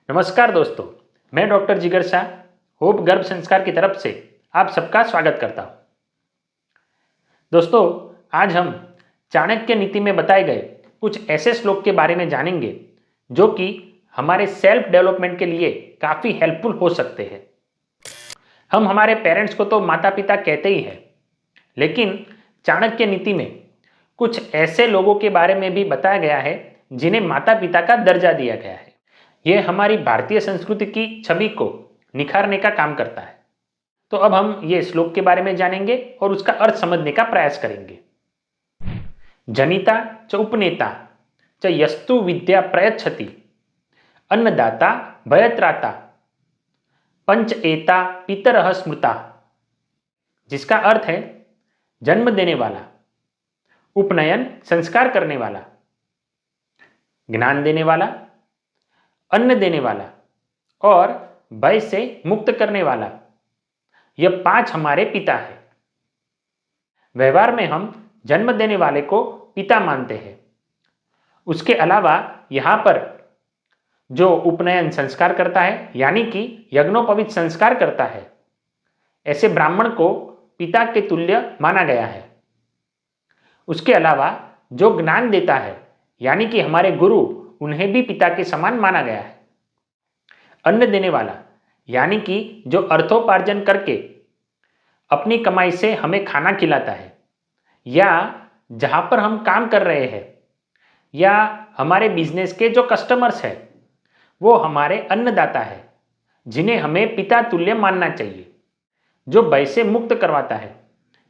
नमस्कार दोस्तों, मैं डॉक्टर जिगर शाह होप गर्भ संस्कार की तरफ से आप सबका स्वागत करता हूं। दोस्तों, आज हम चाणक्य नीति में बताए गए कुछ ऐसे श्लोक के बारे में जानेंगे जो कि हमारे सेल्फ डेवलपमेंट के लिए काफ़ी हेल्पफुल हो सकते हैं। हम हमारे पेरेंट्स को तो माता पिता कहते ही हैं, लेकिन चाणक्य नीति में कुछ ऐसे लोगों के बारे में भी बताया गया है जिन्हें माता पिता का दर्जा दिया गया है। यह हमारी भारतीय संस्कृति की छवि को निखारने का काम करता है। तो अब हम ये श्लोक के बारे में जानेंगे और उसका अर्थ समझने का प्रयास करेंगे। जनिता च उपनेता च यस्तु विद्या प्रयच्छति अन्नदाता भयत्राता पंच एता पितरः स्मृता, जिसका अर्थ है जन्म देने वाला, उपनयन संस्कार करने वाला, ज्ञान देने वाला, अन्न देने वाला और भय से मुक्त करने वाला, यह 5 हमारे पिता है। व्यवहार में हम जन्म देने वाले को पिता मानते हैं। उसके अलावा यहाँ पर जो उपनयन संस्कार करता है यानी कि यज्ञोपवीत संस्कार करता है, ऐसे ब्राह्मण को पिता के तुल्य माना गया है। उसके अलावा जो ज्ञान देता है यानी कि हमारे गुरु, उन्हें भी पिता के समान माना गया है। अन्न देने वाला यानी कि जो अर्थोपार्जन करके अपनी कमाई से हमें खाना खिलाता है, या जहाँ पर हम काम कर रहे हैं या हमारे बिजनेस के जो कस्टमर्स हैं, वो हमारे अन्नदाता है जिन्हें हमें पिता तुल्य मानना चाहिए। जो भय से मुक्त करवाता है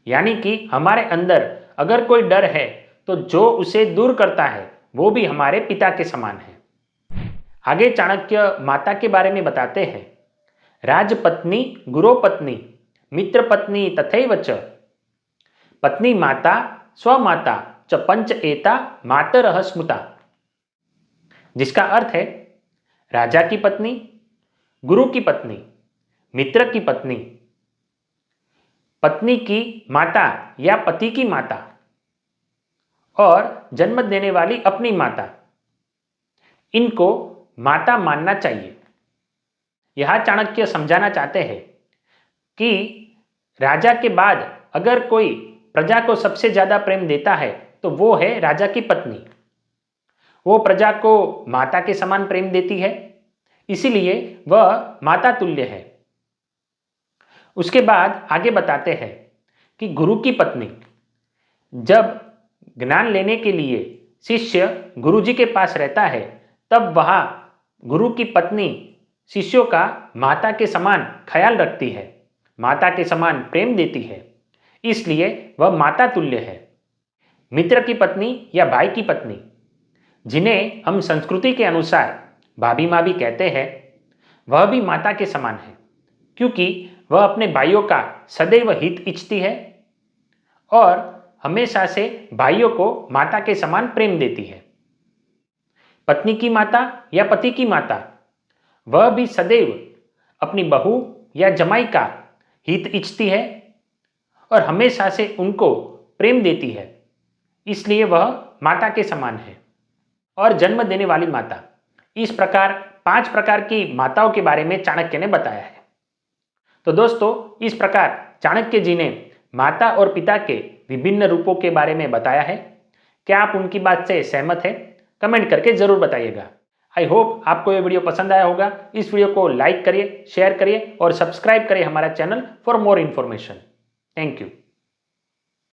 यानी कि हमारे अंदर अगर कोई डर है तो जो उसे दूर करता है वो भी हमारे पिता के समान है। आगे चाणक्य माता के बारे में बताते हैं। राजपत्नी गुरोपत्नी मित्रपत्नी तथैव च पत्नी माता स्वमाता च पंच एता मातरः स्मृता, जिसका अर्थ है राजा की पत्नी, गुरु की पत्नी, मित्र की पत्नी, पत्नी की माता या पति की माता और जन्म देने वाली अपनी माता, इनको माता मानना चाहिए। यह चाणक्य समझाना चाहते हैं कि राजा के बाद अगर कोई प्रजा को सबसे ज्यादा प्रेम देता है तो वो है राजा की पत्नी। वो प्रजा को माता के समान प्रेम देती है, इसीलिए वह माता तुल्य है। उसके बाद आगे बताते हैं कि गुरु की पत्नी, जब ज्ञान लेने के लिए शिष्य गुरुजी के पास रहता है तब वह गुरु की पत्नी शिष्यों का माता के समान ख्याल रखती है, माता के समान प्रेम देती है, इसलिए वह माता तुल्य है। मित्र की पत्नी या भाई की पत्नी, जिन्हें हम संस्कृति के अनुसार भाभी माँ भी कहते हैं, वह भी माता के समान है, क्योंकि वह अपने भाइयों का सदैव हित इच्छती है और हमेशा से भाइयों को माता के समान प्रेम देती है। पत्नी की माता या पति की माता, वह भी सदैव अपनी बहू या जमाई का हित इच्छती है और हमेशा से उनको प्रेम देती है, इसलिए वह माता के समान है। और जन्म देने वाली माता, इस प्रकार 5 प्रकार की माताओं के बारे में चाणक्य ने बताया है। तो दोस्तों, इस प्रकार चाणक्य जी ने माता और पिता के विभिन्न रूपों के बारे में बताया है। क्या आप उनकी बात से सहमत हैं? कमेंट करके जरूर बताइएगा। आई होप आपको ये वीडियो पसंद आया होगा। इस वीडियो को लाइक करिए, शेयर करिए और सब्सक्राइब करिए हमारा channel for more information. Thank you.